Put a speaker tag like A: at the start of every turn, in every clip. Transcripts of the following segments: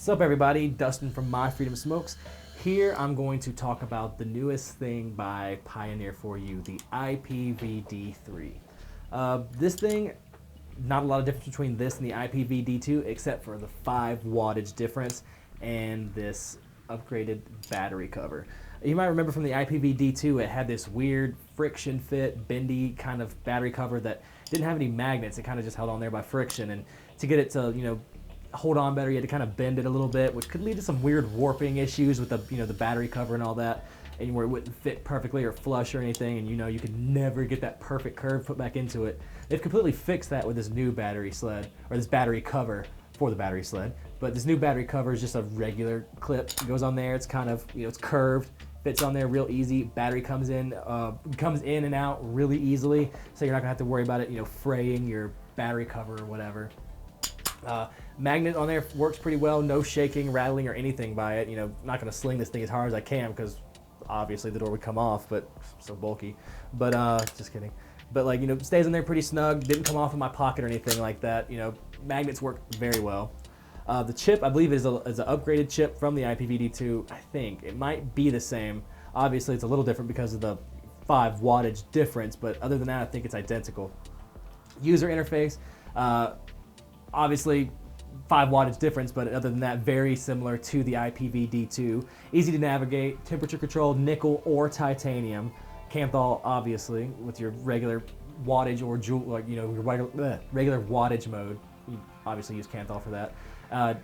A: What's up everybody, Dustin from My Freedom Smokes. Here I'm going to talk about the newest thing by Pioneer for you, the Ipv D3. This thing, not a lot of difference between this and the Ipv D2 except for the 5 wattage difference and this upgraded battery cover. You might remember from the Ipv D2 it had this weird friction fit, bendy kind of battery cover that didn't have any magnets. It kind of just held on there by friction, and to get it to, hold on better, you had to kind of bend it a little bit, which could lead to some weird warping issues with the, the battery cover and all that, and where it wouldn't fit perfectly or flush or anything, and you could never get that perfect curve put back into it. They've completely fixed that with this new battery sled, or this battery cover for the battery sled. But this new battery cover is just a regular clip. It goes on there. It's kind of, it's curved, fits on there real easy. Battery comes in and out really easily, so you're not gonna have to worry about it, fraying your battery cover or whatever. Magnet on there works pretty well, no shaking, rattling, or anything by it. Not gonna sling this thing as hard as I can because obviously the door would come off, but so bulky. But just kidding. But stays in there pretty snug, didn't come off in my pocket or anything like that. Magnets work very well. The chip, I believe, is an upgraded chip from the Ipv D2. I think it might be the same. Obviously, it's a little different because of the 5 wattage difference, but other than that, I think it's identical. User interface, obviously 5 wattage difference, but other than that, very similar to the Ipv D2. Easy to navigate, temperature controlled, nickel or titanium. Kanthal, obviously, with your regular wattage or joule, your regular wattage mode. You obviously use Kanthal for that.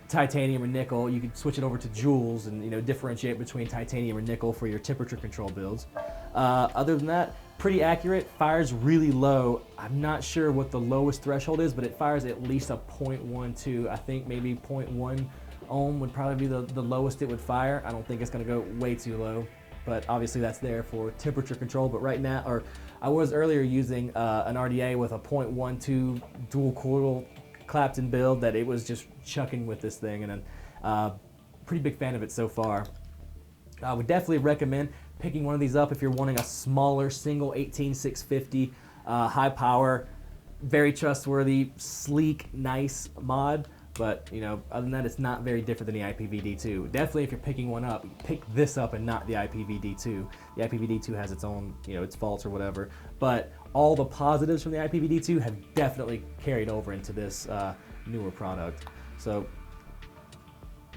A: Titanium or nickel, you can switch it over to joules and differentiate between titanium or nickel for your temperature control builds. Other than that, pretty accurate, fires really low. I'm not sure what the lowest threshold is, but it fires at least a 0.12. I think maybe 0.1 ohm would probably be the lowest it would fire. I don't think it's gonna go way too low, but obviously that's there for temperature control. But right now, I was earlier using an RDA with a 0.12 dual coil Clapton build that it was just chucking with this thing, and pretty big fan of it so far. I would definitely recommend picking one of these up if you're wanting a smaller single 18650 high power, very trustworthy, sleek, nice mod. But other than that, it's not very different than the Ipv D2. Definitely, if you're picking one up, pick this up and not the Ipv D2. The Ipv D2 has its own, its faults or whatever. But all the positives from the Ipv D2 have definitely carried over into this newer product. So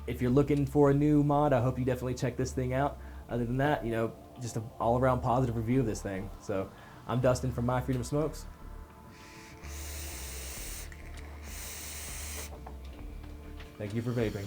A: if you're looking for a new mod, I hope you definitely check this thing out. Other than that, just an all-around positive review of this thing. So I'm Dustin from My Freedom Smokes. Thank you for vaping.